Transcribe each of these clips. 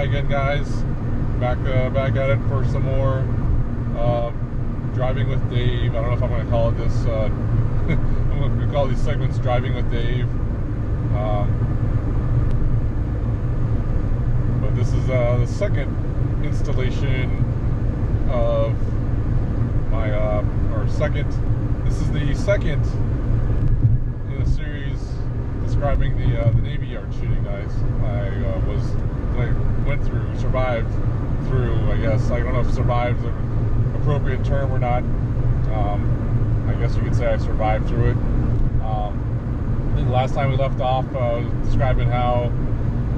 again, guys. Back at it for some more driving with Dave. I don't know if I'm going to call it this. I'm going to call these segments "Driving with Dave." But this is the second installation of my This is the second in a series describing the Navy Yard shooting, guys. Survived through, I guess. I don't know if survived is an appropriate term or not. I guess you could say I survived through it. I think the last time we left off, I was describing how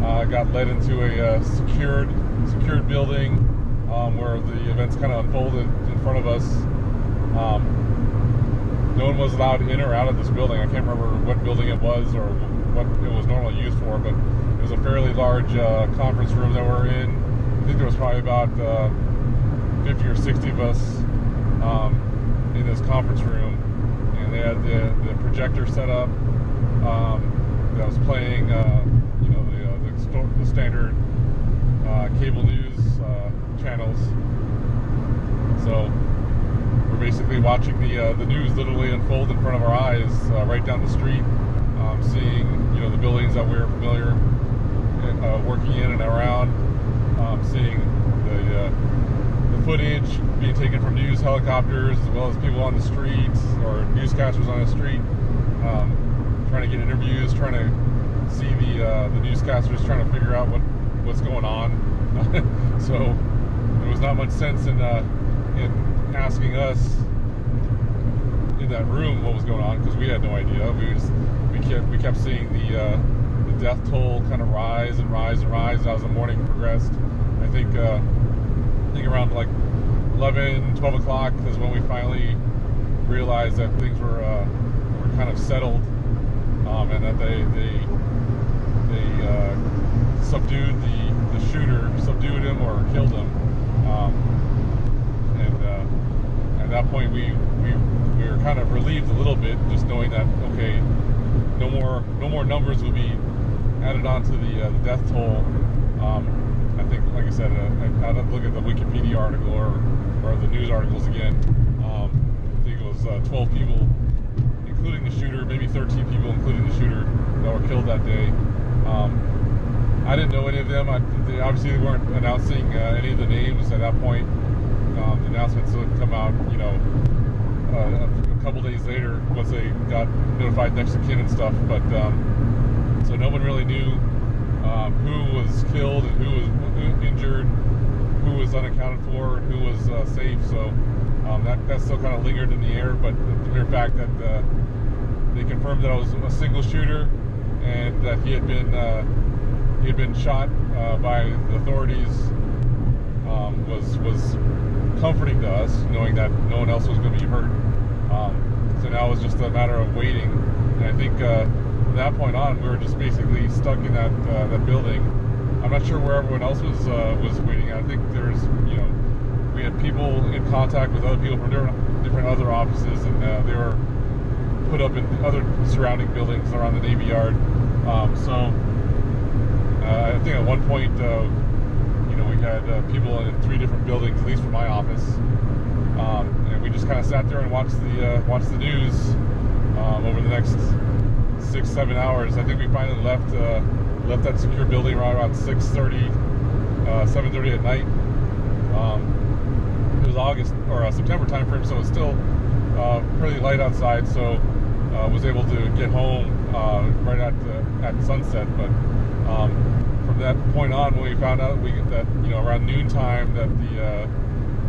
I got led into a secured building where the events kind of unfolded in front of us. No one was allowed in or out of this building. I can't remember what building it was or what it was normally used for, but it was a fairly large conference room that we're in. I think there was probably about 50 or 60 of us in this conference room, and they had the projector set up that was playing, the standard cable news channels. So we're basically watching the news literally unfold in front of our eyes, right down the street, seeing the buildings that we're familiar working in and around, seeing the footage being taken from news helicopters as well as people on the streets or newscasters on the street, trying to get interviews, trying to see the newscasters trying to figure out what's going on. So there was not much sense in asking us in that room what was going on, because we had no idea. We kept seeing the death toll kind of rise and rise and rise as the morning progressed. I think around like 11, 12 o'clock is when we finally realized that things were kind of settled, and that they subdued the shooter, subdued him or killed him. At that point, we were kind of relieved a little bit, just knowing that, okay, no more numbers will be added on to the death toll. I think, like I said, I had to look at the Wikipedia article or the news articles again. I think it was 12 people, including the shooter, maybe 13 people, including the shooter, that were killed that day. I didn't know any of them. They obviously weren't announcing any of the names at that point. The announcements would come out, a couple days later once they got notified next of kin and stuff. But so no one really knew who was killed and who was injured, who was unaccounted for, and who was safe. So that still kind of lingered in the air. But the mere fact that they confirmed that it was a single shooter and that he had been shot by the authorities was comforting to us, knowing that no one else was going to be hurt. So now it was just a matter of waiting. And I think from that point on, we were just basically stuck in that building. I'm not sure where everyone else was waiting. I think we had people in contact with other people from different other offices, and they were put up in other surrounding buildings around the Navy Yard. So I think at one point, we had people in 3 different buildings, at least for my office, and we just kind of sat there and watched the news over the next 6-7 hours. I think we finally left that secure building around 6:30, 7:30 at night. It was August or September time frame, so it's still pretty light outside. So was able to get home right at sunset. But from that point on, when we found out that around noontime that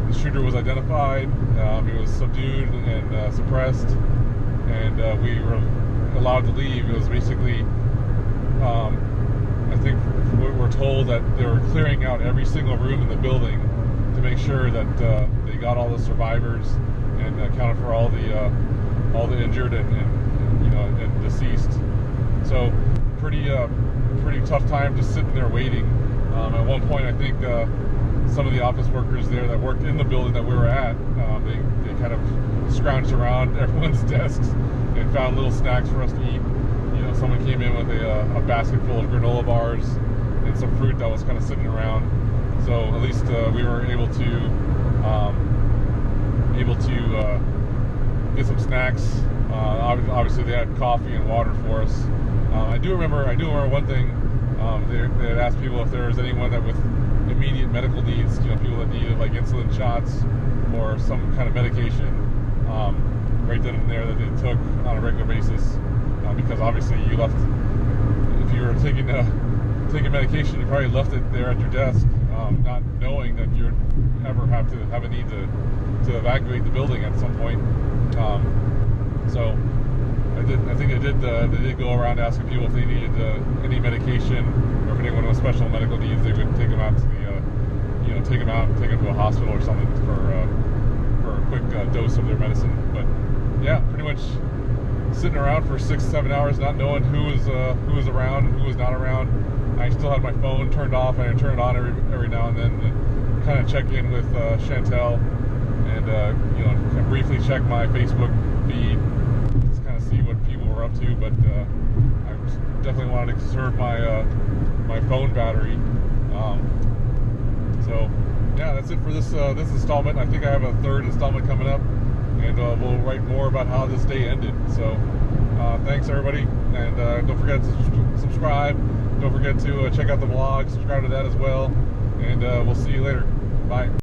the shooter was identified, he was subdued and suppressed, and we were allowed to leave. It was basically, I think we're told that they were clearing out every single room in the building to make sure that they got all the survivors and accounted for all the injured and deceased. So pretty tough time just sitting there waiting. At one point, I think some of the office workers there that worked in the building that we were at, they kind of scrounged around everyone's desks and found little snacks for us to eat. Someone came in with a basket full of granola bars and and some fruit that was kind of sitting around. So at least we were able to get some snacks. Obviously, they had coffee and water for us. I do remember one thing. They had asked people if there was anyone that with immediate medical needs, people that needed like insulin shots or some kind of medication, right then and there that they took on a regular basis. Because obviously, if you were taking medication, you probably left it there at your desk, not knowing that you'd ever have a need to evacuate the building at some point. So I think they did go around asking people if they needed any medication, or if anyone with special medical needs, they would take them out to take them to a hospital or something for a quick dose of their medicine. But yeah, pretty much sitting around for 6-7 hours, not knowing who was around and who was not around. I still had my phone turned off, and I turn it on every now and then to kind of check in with Chantel, and briefly check my Facebook feed, just kind of see what people were up to. But I definitely wanted to conserve my phone battery. So yeah, that's it for this installment. I think I have a third installment coming up, and we'll write more about how this day ended. So thanks everybody, and don't forget to subscribe. Don't forget to check out the blog, subscribe to that as well, and we'll see you later. Bye.